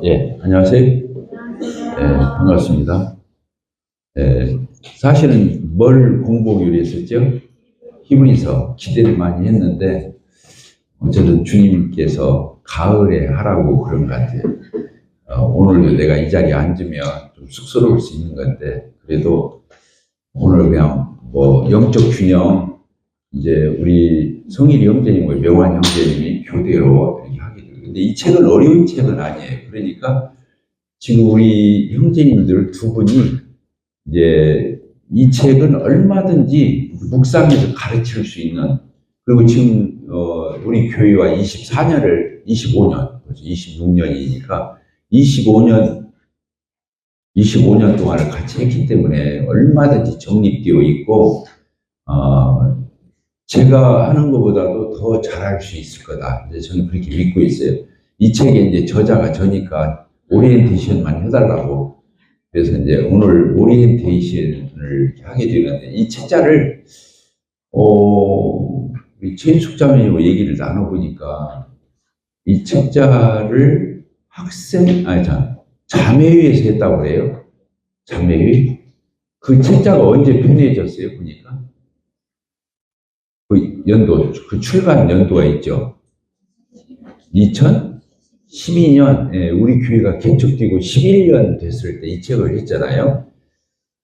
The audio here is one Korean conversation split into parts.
예, 안녕하세요. 예, 반갑습니다. 예, 사실은 뭘 공부하기로 했었죠? 히브리서 기대를 많이 했는데, 어쨌든 주님께서 가을에 하라고 그런 것 같아요. 오늘도 내가 이 자리에 앉으면 좀 쑥스러울 수 있는 건데, 그래도 오늘 그냥 뭐 영적 균형, 이제 우리 성일이 형제님과 명환 형제님이 교대로 이렇게 하게 돼요. 근데 이 책은 어려운 책은 아니에요. 그러니까 지금 우리 형제님들 두 분이 이제 이 책은 얼마든지 묵상해서 가르칠 수 있는, 그리고 지금 우리 교회와 25년, 26년이니까 25년 동안을 같이 했기 때문에 얼마든지 정립되어 있고, 제가 하는 것보다도 더 잘할 수 있을 거다. 이제 저는 그렇게 믿고 있어요. 이 책에 이제 저자가 저니까 오리엔테이션만 해달라고. 그래서 이제 오늘 오리엔테이션을 하게 되는데, 이 책자를, 우리 최인숙 자매님과 얘기를 나눠보니까, 이 책자를 자매회에서 했다고 그래요. 자매회? 그 책자가 언제 편해졌어요, 보니까? 그 연도, 그 출간 연도가 있죠. 2012년, 예, 우리 교회가 개척되고 11년 됐을 때 이 책을 했잖아요.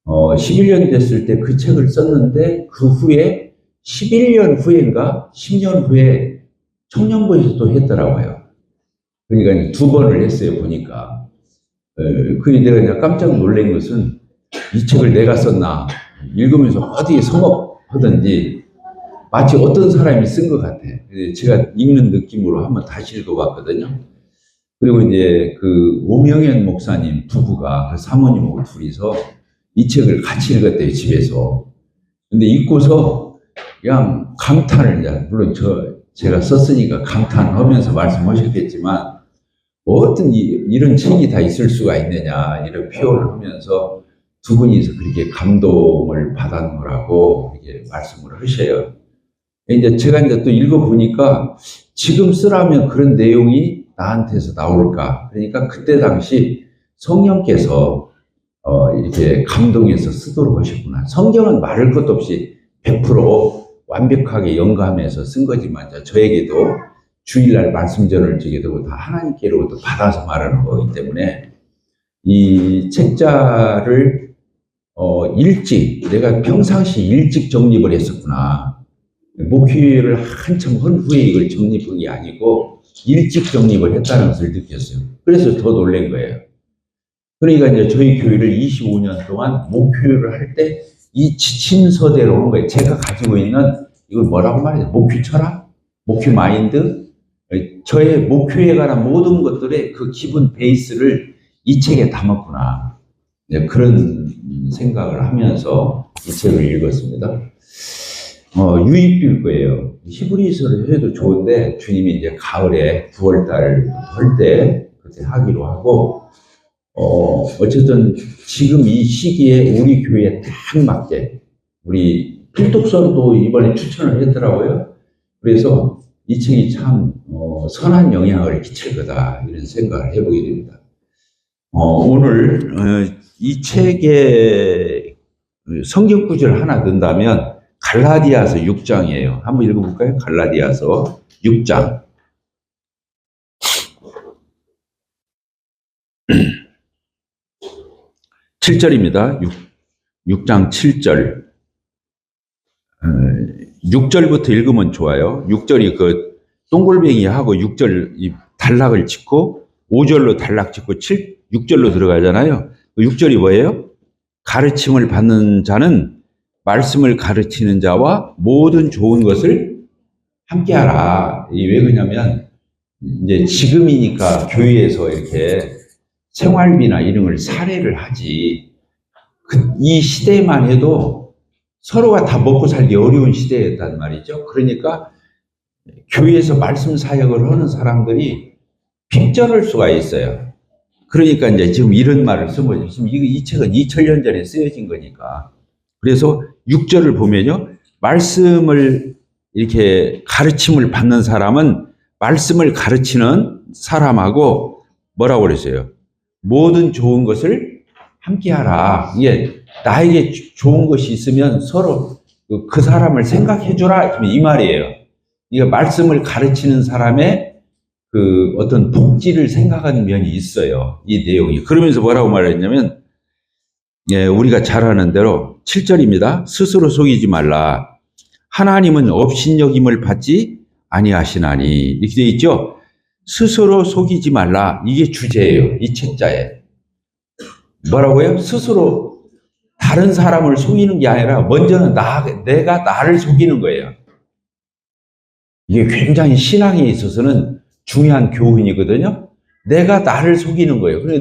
11년 됐을 때 그 책을 썼는데, 그 후에 11년 후인가 10년 후에 청년부에서 또 했더라고요. 그러니까 두 번을 했어요, 보니까. 내가 이제 깜짝 놀란 것은, 이 책을 내가 썼나, 읽으면서 어디에 성업하든지 마치 어떤 사람이 쓴 것 같아. 제가 읽는 느낌으로 한번 다시 읽어봤거든요. 그리고 이제 그 오명현 목사님 부부가 그 사모님하고 둘이서 이 책을 같이 읽었대요, 집에서. 근데 읽고서 그냥 감탄을, 물론 제가 썼으니까 감탄하면서 말씀하셨겠지만, 어떤 이런 책이 다 있을 수가 있느냐, 이런 표현을 하면서 두 분이서 그렇게 감동을 받았노라고 이렇게 말씀을 하셔요. 이제 제가 이제 또 읽어보니까 지금 쓰라면 그런 내용이 나한테서 나올까? 그러니까 그때 당시 성령께서 이렇게 감동해서 쓰도록 하셨구나. 성경은 말할 것도 없이 100% 완벽하게 연구하면서 쓴 거지만, 저에게도 주일날 말씀 전을 주게 되고 다 하나님께로부터 받아서 말하는 거기 때문에, 이 책자를 내가 평상시 일찍 정립을 했었구나. 목회를 한참 한 후에 이걸 정립한 게 아니고 일찍 정립을 했다는 것을 느꼈어요. 그래서 더 놀란 거예요. 그러니까 이제 저희 교회를 25년 동안 목회를 할 때 이 지침서대로 한 거예요. 제가 가지고 있는, 이걸 뭐라고 말해요? 목회 철학? 목회 마인드? 저의 목회에 관한 모든 것들의 그 기본 베이스를 이 책에 담았구나. 그런 생각을 하면서 이 책을 읽었습니다. 유익될 거예요. 히브리서를 해도 좋은데, 주님이 이제 가을에 9월달 할 때 그때 하기로 하고, 어쨌든 지금 이 시기에 우리 교회에 딱 맞게, 우리 필독서도 이번에 추천을 했더라고요. 그래서 이 책이 참 선한 영향을 끼칠 거다, 이런 생각을 해보게 됩니다. 오늘 이 책에 성경 구절 하나 넣는다면 갈라디아서 6장이에요. 한번 읽어볼까요? 갈라디아서 6장. 7절입니다. 6장 7절. 6절부터 읽으면 좋아요. 6절이 그 동글뱅이하고 6절 이 단락을 짓고 5절로 단락 짓고 6절로 들어가잖아요. 6절이 뭐예요? 가르침을 받는 자는 말씀을 가르치는 자와 모든 좋은 것을 함께 하라. 왜 그러냐면, 이제 지금이니까 교회에서 이렇게 생활비나 이런 걸 사례를 하지, 이 시대만 해도 서로가 다 먹고 살기 어려운 시대였단 말이죠. 그러니까 교회에서 말씀 사역을 하는 사람들이 빚져낼 수가 있어요. 그러니까 이제 지금 이런 말을 쓴 거죠. 지금 이 책은 2000년 전에 쓰여진 거니까. 그래서 6절을 보면요, 말씀을 이렇게 가르침을 받는 사람은 말씀을 가르치는 사람하고 뭐라고 그랬어요? 모든 좋은 것을 함께 하라. 이게 나에게 좋은 것이 있으면 서로 그 사람을 생각해 주라. 이 말이에요. 이게 말씀을 가르치는 사람의 그 어떤 복지를 생각하는 면이 있어요. 이 내용이. 그러면서 뭐라고 말했냐면, 예, 우리가 잘 아는 대로 7절입니다. 스스로 속이지 말라. 하나님은 업신여김을 받지 아니하시나니. 이렇게 되어 있죠. 스스로 속이지 말라. 이게 주제예요. 이 책자에. 뭐라고요? 스스로 다른 사람을 속이는 게 아니라 먼저는 내가 나를 속이는 거예요. 이게 굉장히 신앙에 있어서는 중요한 교훈이거든요. 내가 나를 속이는 거예요. 그래서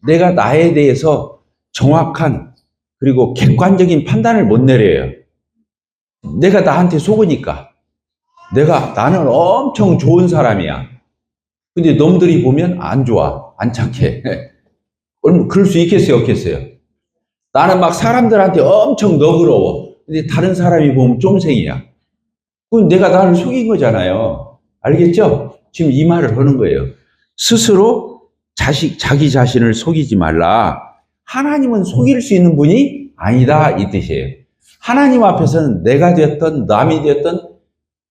내가 나에 대해서 정확한 그리고 객관적인 판단을 못 내려요. 내가 나한테 속으니까. 나는 엄청 좋은 사람이야. 근데 놈들이 보면 안 좋아. 안 착해. 그럴 수 있겠어요? 없겠어요? 나는 막 사람들한테 엄청 너그러워. 근데 다른 사람이 보면 쫌생이야. 그건 내가 나를 속인 거잖아요. 알겠죠? 지금 이 말을 하는 거예요. 스스로 자기 자신을 속이지 말라. 하나님은 속일 수 있는 분이 아니다. 이 뜻이에요. 하나님 앞에서는 내가 되었던 남이 되었던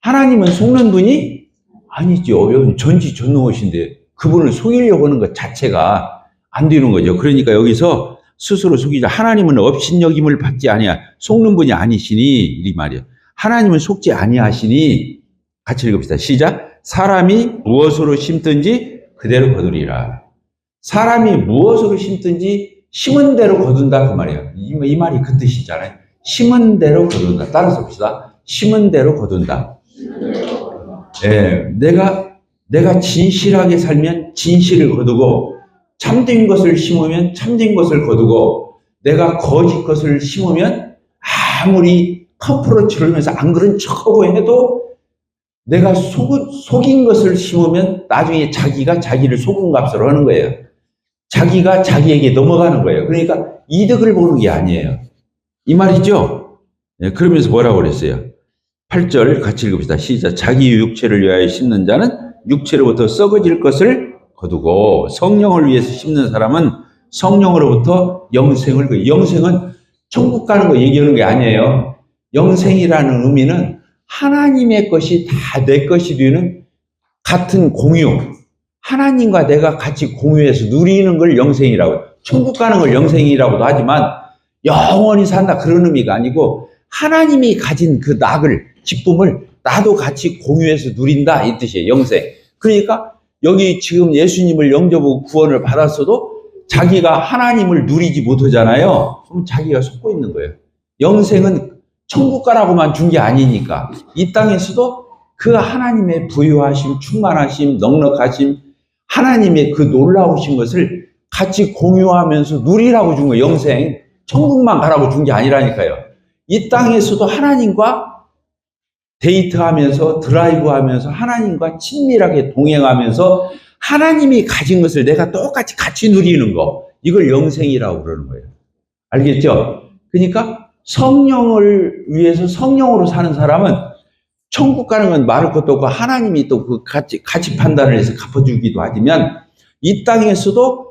하나님은 속는 분이 아니죠. 전지전능하신데 그분을 속이려고 하는 것 자체가 안 되는 거죠. 그러니까 여기서 스스로 속이자. 하나님은 업신여김을 받지 아니하. 속는 분이 아니시니 이 말이에요. 하나님은 속지 아니하시니. 같이 읽읍시다. 시작. 사람이 무엇으로 심든지 그대로 거두리라. 사람이 무엇으로 심든지 심은 대로 거둔다 그 말이에요. 이 말이 그 뜻이잖아요. 심은 대로 거둔다. 따라서 봅시다. 심은 대로 거둔다. 예, 내가 진실하게 살면 진실을 거두고, 참된 것을 심으면 참된 것을 거두고, 내가 거짓 것을 심으면 아무리 커프로 치르면서 안 그런 척하고 해도 내가 속인 것을 심으면 나중에 자기가 자기를 속은 값으로 하는 거예요. 자기가 자기에게 넘어가는 거예요. 그러니까 이득을 보는 게 아니에요. 이 말이죠? 예, 그러면서 뭐라고 그랬어요? 8절 같이 읽읍시다. 시작. 자기 육체를 위하여 심는 자는 육체로부터 썩어질 것을 거두고 성령을 위해서 심는 사람은 성령으로부터 영생을. 영생은 천국 가는 거 얘기하는 게 아니에요. 영생이라는 의미는 하나님의 것이 다 내 것이 되는 같은 공유. 하나님과 내가 같이 공유해서 누리는 걸 영생이라고. 천국 가는 걸 영생이라고도 하지만 영원히 산다 그런 의미가 아니고 하나님이 가진 그 낙을, 기쁨을 나도 같이 공유해서 누린다 이 뜻이에요. 영생. 그러니까 여기 지금 예수님을 영접하고 구원을 받았어도 자기가 하나님을 누리지 못하잖아요. 그럼 자기가 속고 있는 거예요. 영생은 천국 가라고만 준 게 아니니까 이 땅에서도 그 하나님의 부유하심, 충만하심, 넉넉하심, 하나님의 그 놀라우신 것을 같이 공유하면서 누리라고 준 거예요. 영생. 천국만 가라고 준 게 아니라니까요. 이 땅에서도 하나님과 데이트하면서 드라이브하면서 하나님과 친밀하게 동행하면서 하나님이 가진 것을 내가 똑같이 같이 누리는 거, 이걸 영생이라고 그러는 거예요. 알겠죠? 그러니까 성령을 위해서 성령으로 사는 사람은 천국 가는 건 말할 것도 없고 하나님이 또 그 같이 판단을 해서 갚아주기도 하지만 이 땅에서도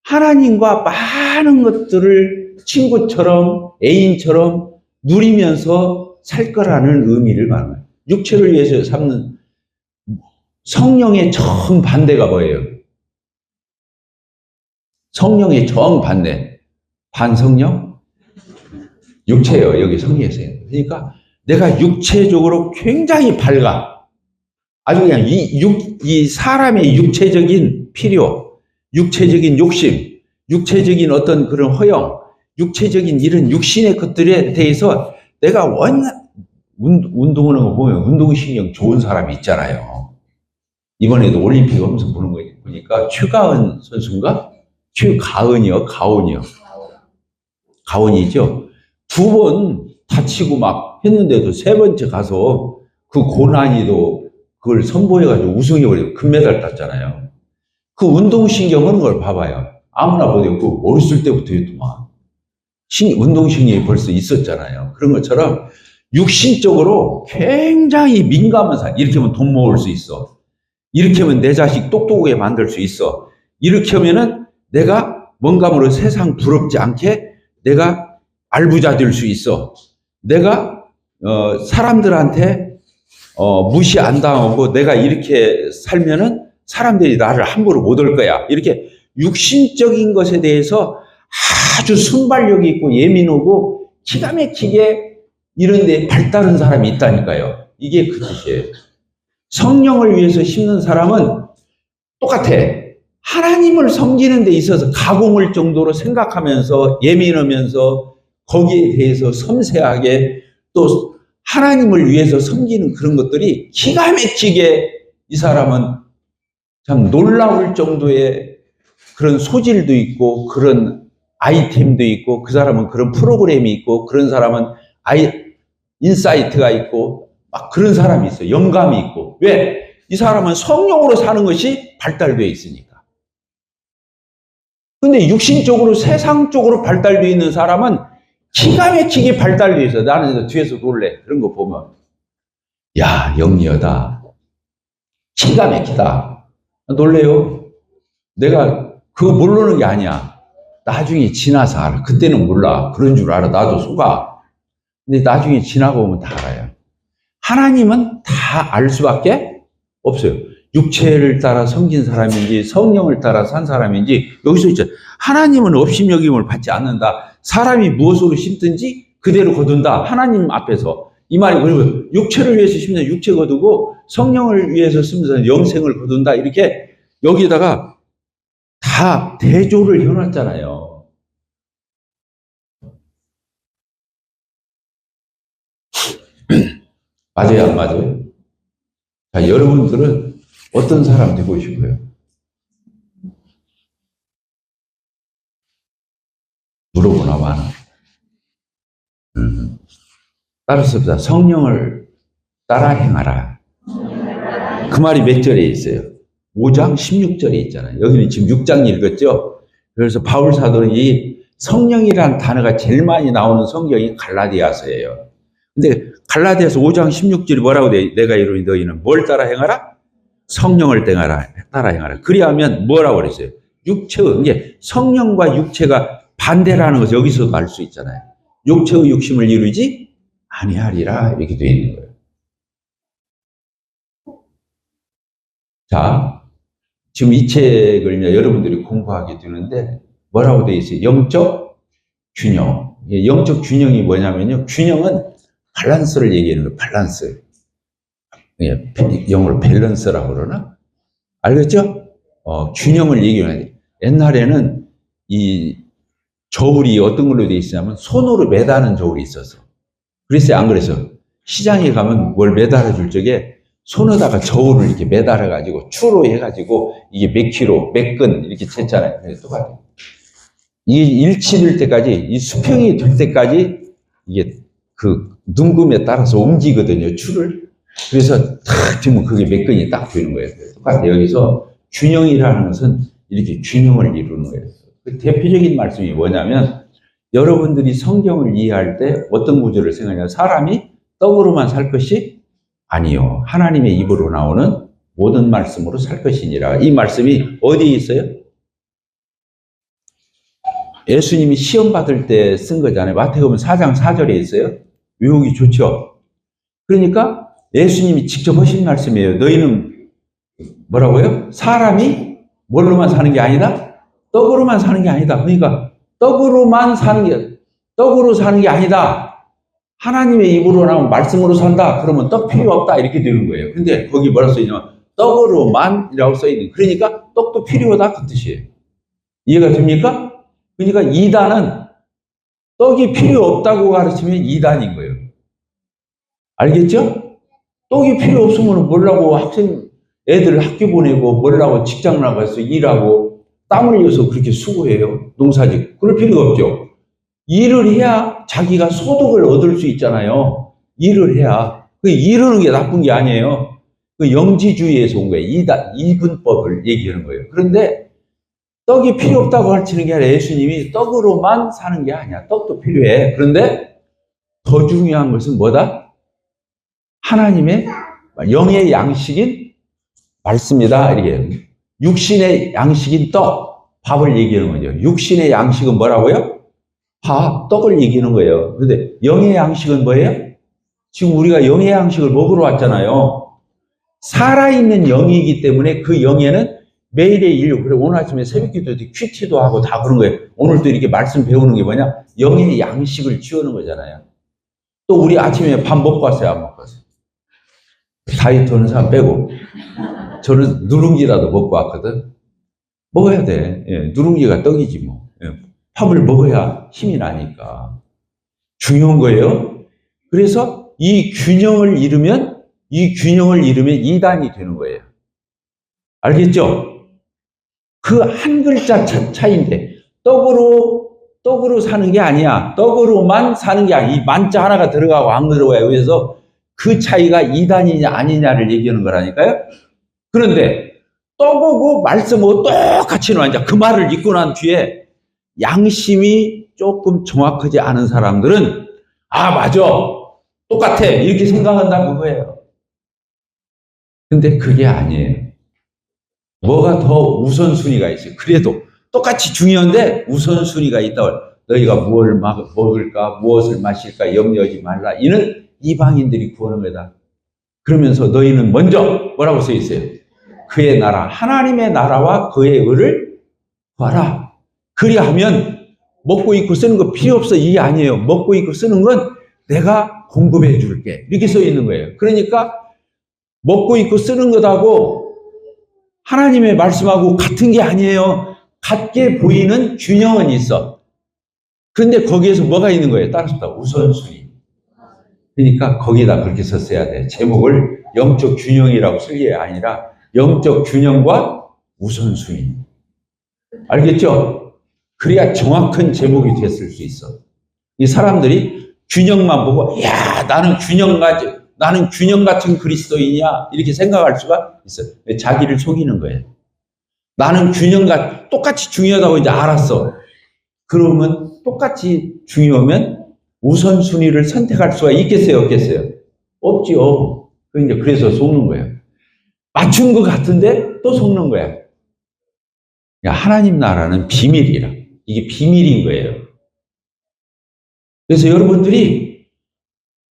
하나님과 많은 것들을 친구처럼 애인처럼 누리면서 살 거라는 의미를 말하는 거예요. 육체를 위해서 삼는 성령의 정반대가 뭐예요? 성령의 정반대. 반성령? 육체예요. 여기 성리에서요. 그러니까 내가 육체적으로 굉장히 밝아. 아주 그냥 이 사람의 육체적인 필요, 육체적인 욕심, 육체적인 어떤 그런 허영, 육체적인 이런 육신의 것들에 대해서 내가 운동하는 거 보면 운동신경 좋은 사람이 있잖아요. 이번에도 올림픽 하면서 보는 거 보니까 최가은 선수인가? 최가은이요? 가온이요? 가온이죠? 2번 다치고 막 했는데도 3번째 가서 그 고난이도 그걸 선보여가지고 우승해버리고 금메달 땄잖아요. 그 운동신경 하는 걸 봐봐요. 아무나 보도 그 어렸을 때부터 했더만. 운동신경이 벌써 있었잖아요. 그런 것처럼 육신적으로 굉장히 민감한 사람, 이렇게 하면 돈 모을 수 있어. 이렇게 하면 내 자식 똑똑하게 만들 수 있어. 이렇게 하면은 내가 뭔가 모르게 세상 부럽지 않게 내가 알부자 될 수 있어. 내가 사람들한테 무시 안 당하고 내가 이렇게 살면은 사람들이 나를 함부로 못 올 거야. 이렇게 육신적인 것에 대해서 아주 순발력이 있고 예민하고 기가 막히게 이런 데 발달한 사람이 있다니까요. 이게 그 뜻이에요. 성령을 위해서 심는 사람은 똑같아. 하나님을 섬기는 데 있어서 가공을 정도로 생각하면서 예민하면서 거기에 대해서 섬세하게 또 하나님을 위해서 섬기는 그런 것들이 기가 막히게 이 사람은 참 놀라울 정도의 그런 소질도 있고 그런 아이템도 있고 그 사람은 그런 프로그램이 있고 그런 사람은 인사이트가 있고 막 그런 사람이 있어요. 영감이 있고. 왜? 이 사람은 성령으로 사는 것이 발달되어 있으니까. 근데 육신적으로 세상적으로 발달되어 있는 사람은 기가 막히게 발달되어 있어. 나는 뒤에서 놀래. 그런 거 보면. 야, 영리하다. 기가 막히다. 놀래요. 내가 그거 모르는 게 아니야. 나중에 지나서 알아. 그때는 몰라. 그런 줄 알아. 나도 속아. 근데 나중에 지나고 보면 다 알아요. 하나님은 다 알 수밖에 없어요. 육체를 따라 섬긴 사람인지 성령을 따라 산 사람인지 여기서 있죠. 하나님은 업신여김을 받지 않는다. 사람이 무엇으로 심든지 그대로 거둔다. 하나님 앞에서. 이 말이 그러면 육체를 위해서 심는 육체 거두고 성령을 위해서 심는 영생을 거둔다. 이렇게 여기다가 다 대조를 해놨잖아요. 맞아요, 안 맞아요? 자, 여러분들은 어떤 사람 되고 싶어요? 물어보나 마나. 따라서 성령을 따라 행하라. 그 말이 몇 절에 있어요? 5장 16절에 있잖아요. 여기는 지금 6장 읽었죠? 그래서 바울 사도는 이 성령이라는 단어가 제일 많이 나오는 성경이 갈라디아서예요. 근데 갈라디아서 5장 16절이 뭐라고 돼? 내가 이르니 너희는 뭘 따라 행하라? 성령을 따라 행하라. 그리하면 뭐라고 그랬어요? 육체의, 이게 성령과 육체가 반대라는 것을 여기서도 알 수 있잖아요. 육체의 욕심을 이루지 아니하리라. 이렇게 되어 있는 거예요. 자, 지금 이 책을 여러분들이 공부하게 되는데 뭐라고 되어 있어요? 영적 균형. 영적 균형이 뭐냐면요. 균형은 밸런스를 얘기하는 거예요. 밸런스. 영어로 밸런스라고 그러나? 알겠죠? 균형을 얘기하는 거예요. 옛날에는 이 저울이 어떤 걸로 되어 있냐면 손으로 매다는 저울이 있었어. 그랬어요? 안 그랬어? 시장에 가면 뭘 매달아 줄 적에 손에다가 저울을 이렇게 매달아 가지고 추로 해가지고 이게 몇 킬로, 몇 근 이렇게 쟀잖아요. 똑같아요. 이게 일치될 때까지, 이 수평이 될 때까지 이게 그 눈금에 따라서 움직이거든요, 추를. 그래서 탁 뒤면 그게 몇 근이 딱 되는 거예요. 똑같아요. 여기서 균형이라는 것은 이렇게 균형을 이루는 거예요. 그 대표적인 말씀이 뭐냐면 여러분들이 성경을 이해할 때 어떤 구조를 생각하냐면 사람이 떡으로만 살 것이 아니요. 하나님의 입으로 나오는 모든 말씀으로 살 것이니라. 이 말씀이 어디에 있어요? 예수님이 시험 받을 때 쓴 거잖아요. 마태복음 4장 4절에 있어요. 외우기 좋죠. 그러니까 예수님이 직접 하신 말씀이에요. 너희는 뭐라고요? 사람이 뭘로만 사는 게 아니다? 떡으로만 사는 게 아니다. 그러니까 떡으로 사는 게 아니다. 하나님의 입으로 나온 말씀으로 산다. 그러면 떡 필요 없다. 이렇게 되는 거예요. 근데 거기 뭐라 써있냐면 떡으로만이라고 써있는. 그러니까 떡도 필요하다. 그 뜻이에요. 이해가 됩니까? 그러니까 이단은 떡이 필요 없다고 가르치면 이단인 거예요. 알겠죠? 떡이 필요 없으면 뭐라고 애들 학교 보내고 뭐라고 직장 나가서 일하고 땀 흘려서 그렇게 수고해요. 농사짓고. 그럴 필요가 없죠. 일을 해야 자기가 소득을 얻을 수 있잖아요. 일을 해야. 그 이루는 게 나쁜 게 아니에요. 그 영지주의에서 온 거예요. 이분법을 얘기하는 거예요. 그런데 떡이 필요 없다고 가르치는 게 아니라 예수님이 떡으로만 사는 게 아니야. 떡도 필요해. 그런데 더 중요한 것은 뭐다? 하나님의 영의 양식인 말씀이다. 이렇게. 육신의 양식인 떡, 밥을 얘기하는 거죠. 육신의 양식은 뭐라고요? 밥, 떡을 얘기하는 거예요. 그런데 영의 양식은 뭐예요? 지금 우리가 영의 양식을 먹으러 왔잖아요. 살아있는 영이기 때문에 그 영에는 매일의 일, 그래 오늘 아침에 새벽기도도 큐티도 하고 다 그런 거예요. 오늘도 이렇게 말씀 배우는 게 뭐냐? 영의 양식을 지우는 거잖아요. 또 우리 아침에 밥 먹고 왔어요? 안 먹고 왔어요? 다이어트 하는 사람 빼고. 저는 누룽지라도 먹고 왔거든. 먹어야 돼. 예, 누룽지가 떡이지 뭐. 예, 밥을 먹어야 힘이 나니까. 중요한 거예요. 그래서 이 균형을 잃으면 이단이 되는 거예요. 알겠죠? 그 한 글자 차이인데 떡으로 사는 게 아니야. 떡으로만 사는 게 아니야. 이 만자 하나가 들어가고 안 들어가요. 그래서 그 차이가 이단이냐 아니냐를 얘기하는 거라니까요. 그런데 떡하고 말씀하고 똑같이 나와. 그 말을 읽고 난 뒤에 양심이 조금 정확하지 않은 사람들은 아 맞아 똑같아 이렇게 생각한다는 거예요. 근데 그게 아니에요. 뭐가 더 우선순위가 있어요. 그래도 똑같이 중요한데 우선순위가 있다고. 너희가 무엇을 먹을까 무엇을 마실까 염려하지 말라. 이는 이방인들이 구하는 거다. 그러면서 너희는 먼저 뭐라고 써 있어요? 그의 나라 하나님의 나라와 그의 의를 구하라. 그리하면 먹고 입고 쓰는 거 필요 없어. 이게 아니에요. 먹고 입고 쓰는 건 내가 공급해 줄게. 이렇게 써 있는 거예요. 그러니까 먹고 입고 쓰는 것하고 하나님의 말씀하고 같은 게 아니에요. 같게 보이는 균형은 있어. 그런데 거기에서 뭐가 있는 거예요? 따라서 우선순위. 그러니까 거기다 그렇게 썼어야 돼. 제목을 영적 균형이라고 쓸 게 아니라 영적 균형과 우선순위. 알겠죠? 그래야 정확한 제목이 됐을 수 있어. 이 사람들이 균형만 보고 야 나는 균형 같은 그리스도인이야 이렇게 생각할 수가 있어요. 자기를 속이는 거예요. 나는 똑같이 중요하다고 이제 알았어. 그러면 똑같이 중요하면 우선순위를 선택할 수가 있겠어요? 없겠어요? 없지요. 그래서 속는 거예요. 맞춘 것 같은데 또 속는 거야. 하나님 나라는 비밀이라. 이게 비밀인 거예요. 그래서 여러분들이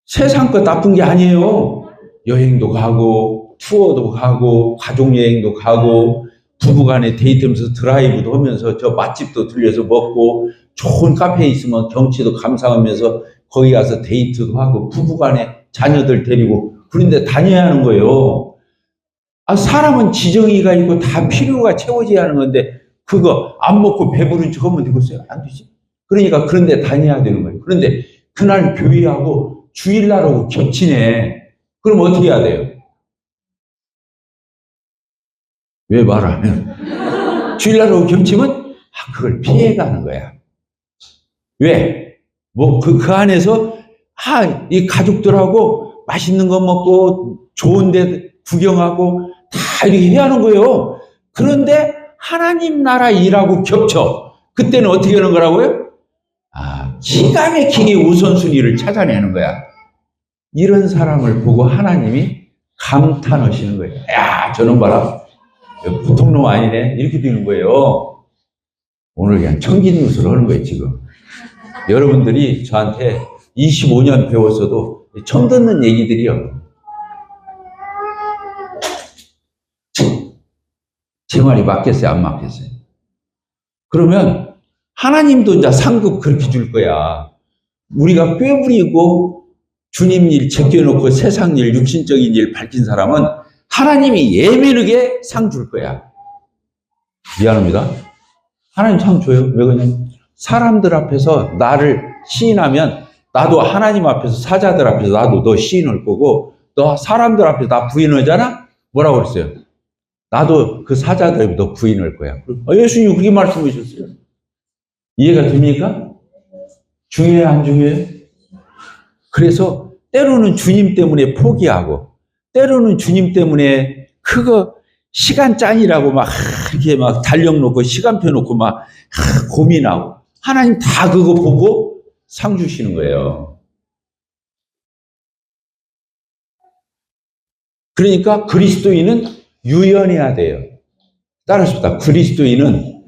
세상 것 나쁜 게 아니에요. 여행도 가고 투어도 가고 가족여행도 가고 부부간에 데이트하면서 드라이브도 하면서 저 맛집도 들려서 먹고 좋은 카페에 있으면 경치도 감상하면서 거기 가서 데이트도 하고 부부간에 자녀들 데리고 그런데 다녀야 하는 거예요. 사람은 지정의가 있고 다 필요가 채워져야 하는 건데 그거 안 먹고 배부른 척 하면 되겠어요? 안 되지. 그러니까 그런데 다녀야 되는 거예요. 그런데 그날 교회하고 주일날하고 겹치네. 그럼 어떻게 해야 돼요? 왜 말 안 해요? 주일날하고 겹치면 그걸 피해가는 거야. 왜? 그 안에서 이 가족들하고 맛있는 거 먹고 좋은 데 구경하고 다 이렇게 해야 하는 거예요. 그런데 하나님 나라 일하고 겹쳐. 그때는 어떻게 하는 거라고요? 기가 막히게 우선순위를 찾아내는 거야. 이런 사람을 보고 하나님이 감탄하시는 거예요. 야, 저놈 봐라. 보통 놈 아니네. 이렇게 되는 거예요. 오늘 그냥 청진누수를 하는 거예요, 지금. 여러분들이 저한테 25년 배웠어도 처음 듣는 얘기들이요. 제 말이 맞겠어요? 안 맞겠어요? 그러면 하나님도 이제 상급 그렇게 줄 거야. 우리가 꾀부리고 주님 일 제껴놓고 세상 일, 육신적인 일 밝힌 사람은 하나님이 예민하게 상 줄 거야. 미안합니다. 하나님 상 줘요. 왜 그러냐면 사람들 앞에서 나를 시인하면 나도 하나님 앞에서 사자들 앞에서 나도 너 시인할 거고 너 사람들 앞에서 나 부인하잖아? 뭐라고 그랬어요? 나도 그 사자들 너 부인할 거야. 예수님 그렇게 말씀하셨어요. 이해가 됩니까? 중요해요, 안 중요해요? 그래서 때로는 주님 때문에 포기하고 때로는 주님 때문에 그거 시간 짱이라고 막 이렇게 막 달력 놓고 시간표 놓고 막 고민하고 하나님 다 그거 보고 상 주시는 거예요. 그러니까 그리스도인은 유연해야 돼요. 따라서 그리스도인은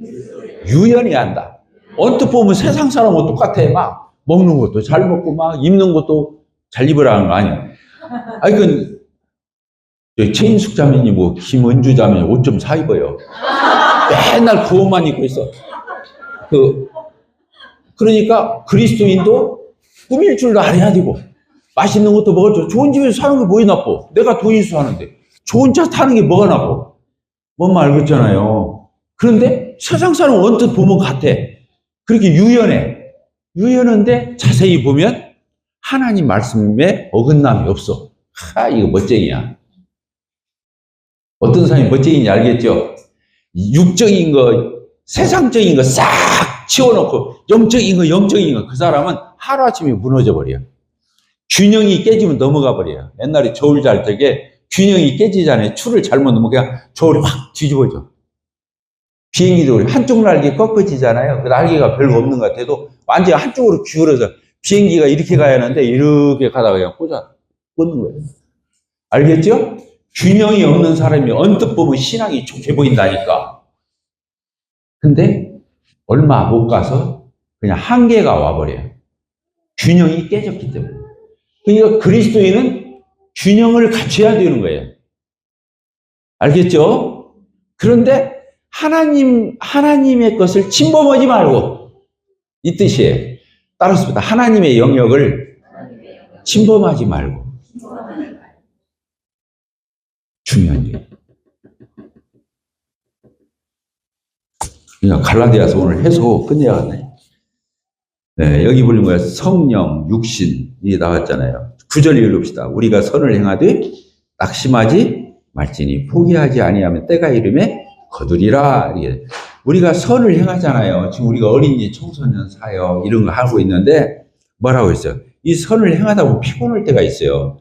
유연해야 한다. 언뜻 보면 세상 사람은 똑같아. 막 먹는 것도 잘 먹고 막 입는 것도 잘 입으라는 거 아니야. 아니, 그 최인숙 자매님, 뭐 김은주 자매님 옷 좀 사 입어요. 맨날 그 옷만 입고 있어. 그러니까 그리스도인도 꾸밀 줄도 알아야 되고, 맛있는 것도 먹을 줄, 좋은 집에서 사는 게 뭐가 나빠? 내가 돈 있어 하는데 좋은 차 타는 게 뭐가 나빠? 뭔 말 알겠잖아요. 그런데 세상 사람은 언뜻 보면 같아. 그렇게 유연해. 유연한데 자세히 보면 하나님 말씀에 어긋남이 없어. 이거 멋쟁이야. 어떤 사람이 멋쟁이인지 알겠죠? 육적인 거, 세상적인 거 싹 치워놓고 영적인 거, 그 사람은 하루아침에 무너져 버려요. 균형이 깨지면 넘어가 버려요. 옛날에 저울 잘 때게 균형이 깨지잖아요. 추를 잘못 넣으면 그냥 저울이 확 뒤집어져. 비행기도 한쪽 날개 꺾어지잖아요. 그 날개가 별거 없는 것 같아도 완전히 한쪽으로 기울어서 비행기가 이렇게 가야 하는데 이렇게 가다가 그냥 꽂는 거예요. 알겠죠? 균형이 없는 사람이 언뜻 보면 신앙이 좋게 보인다니까. 근데 얼마 못 가서 그냥 한계가 와버려요. 균형이 깨졌기 때문에. 그러니까 그리스도인은 균형을 갖춰야 되는 거예요. 알겠죠? 그런데 하나님의 것을 침범하지 말고, 이 뜻이에요. 따라서 하나님의 영역을 침범하지 말고. 중요한 게. 그냥 갈라디아서 오늘 해서 끝내야겠네. 네, 여기 보는 거야. 성령, 육신이 나왔잖아요. 9절 읽읍시다. 우리가 선을 행하되 낙심하지 말지니 포기하지 아니하면 때가 이르매 거두리라. 우리가 선을 행하잖아요. 지금 우리가 어린이, 청소년, 사역 이런 거 하고 있는데 뭐라고 했어요? 이 선을 행하다 보면 피곤할 때가 있어요.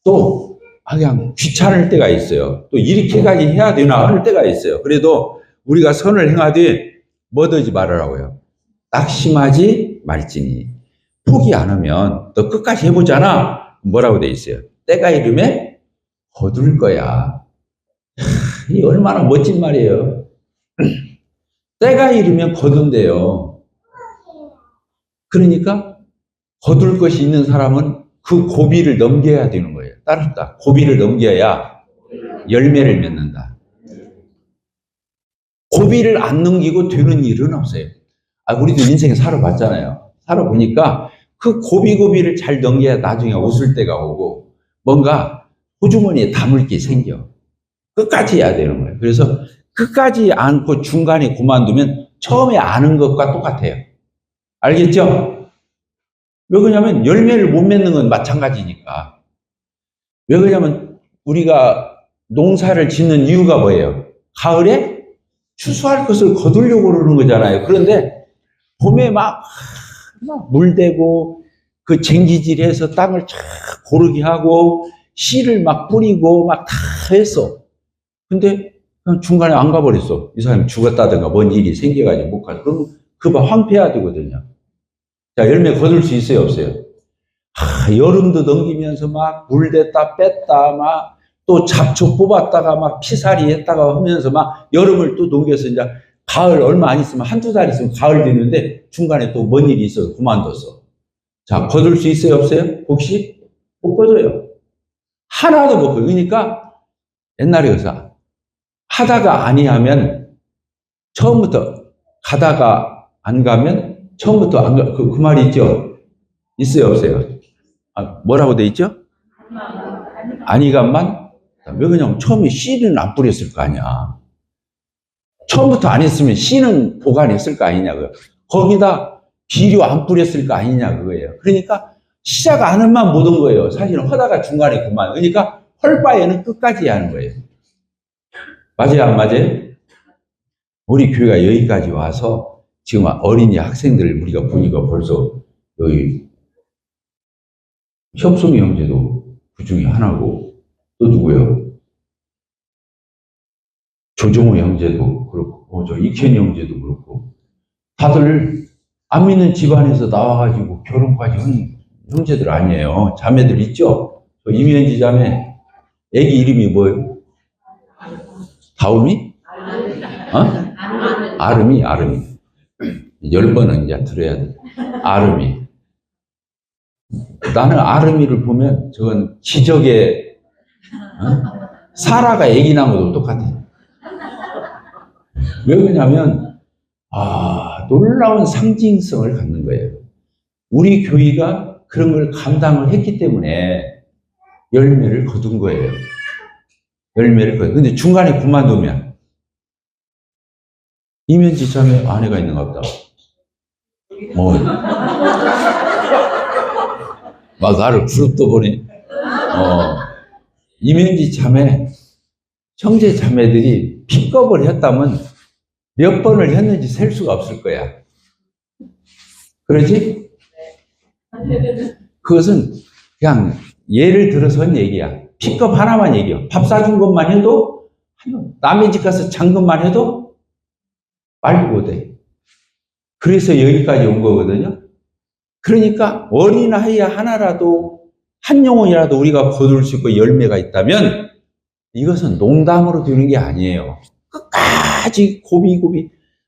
또 그냥 귀찮을 때가 있어요. 또 이렇게까지 해야 되나 하는 때가 있어요. 그래도 우리가 선을 행하되 뭐든지 말으라고요. 낙심하지 말지니. 포기 안 하면 너 끝까지 해보잖아. 뭐라고 돼 있어요? 때가 이르면 거둘 거야. 이 얼마나 멋진 말이에요. 때가 이르면 거둔대요. 그러니까 거둘 것이 있는 사람은 그 고비를 넘겨야 되는 거예요. 따르다. 고비를 넘겨야 열매를 맺는다. 고비를 안 넘기고 되는 일은 없어요. 우리도 인생 살아봤잖아요. 살아보니까 그 고비를 잘 넘겨야 나중에 웃을 때가 오고 뭔가 호주머니에 담을 게 생겨. 끝까지 해야 되는 거예요. 그래서 끝까지 안고 중간에 그만두면 처음에 아는 것과 똑같아요. 알겠죠? 왜 그러냐면 열매를 못 맺는 건 마찬가지니까. 왜 그러냐면 우리가 농사를 짓는 이유가 뭐예요? 가을에 추수할 것을 거두려고 그러는 거잖아요. 그런데 봄에 막 물대고 그 쟁기질해서 땅을 쫙 고르게 하고 씨를 막 뿌리고 막 다 했어. 근데 그냥 중간에 안 가버렸어. 이 사람이 죽었다든가 뭔 일이 생겨가지고 못 가서. 그럼 그거 황폐해야 되거든요. 자, 열매 거둘 수 있어요, 없어요? 여름도 넘기면서 막 물댔다 뺐다 막 또 잡초 뽑았다가 막 피살이 했다가 하면서 막 여름을 또 넘겨서 이제 가을 얼마 안 있으면 한두 달 있으면 가을 되는데 중간에 또 뭔 일이 있어서 그만뒀어. 자, 거둘 수 있어요, 없어요? 혹시? 못 거둬요. 하나도 못 거둬요. 그러니까 옛날에 그래서 하다가 아니하면 처음부터 가다가 안 가면 처음부터 안 가. 그 말이 있죠? 있어요, 없어요? 뭐라고 돼 있죠? 아니간만? 왜 그러냐면 처음에 씨는 안 뿌렸을 거 아니야. 처음부터 안 했으면 씨는 보관했을 거 아니냐고요. 거기다 비료 안 뿌렸을 거 아니냐 그거예요. 그러니까 시작 안 하면 못 온 거예요. 사실은 하다가 중간에 그만. 그러니까 헐 바에는 끝까지 하는 거예요. 맞아요, 안 맞아요? 우리 교회가 여기까지 와서 지금 어린이 학생들 우리가 보니까 벌써 여기 협송이 형제도 그 중에 하나고 또 누구요? 조정호 형제도 그렇고 저 익현이 형제도 그렇고 다들 안 믿는 집안에서 나와가지고 결혼까지 한 형제들 아니에요. 자매들 있죠? 이면지 자매 애기 이름이 뭐예요? 다음이? 어? 아름이. 10번은 이제 들어야 돼. 아름이. 나는 아름이를 보면 저건 기적의, 사라가 아기 낳은 것도 똑같아. 왜 그러냐면, 놀라운 상징성을 갖는 거예요. 우리 교회가 그런 걸 감당을 했기 때문에 열매를 거둔 거예요. 근데 중간에 그만두면, 이면지 자매 아내가 있는가 보다. 막 나를 부릅떠 보니, 이면지 자매, 형제 자매들이 픽업을 했다면 몇 번을 했는지 셀 수가 없을 거야. 그러지? 그것은 그냥 예를 들어서 한 얘기야. 픽업 하나만 얘기해. 밥 사준 것만 해도, 남의 집 가서 잔것만 해도 말고 돼. 그래서 여기까지 온 거거든요. 그러니까 어린아이 하나라도, 한 영혼이라도 우리가 거둘 수 있고 열매가 있다면 이것은 농담으로 되는 게 아니에요. 끝까지 고비,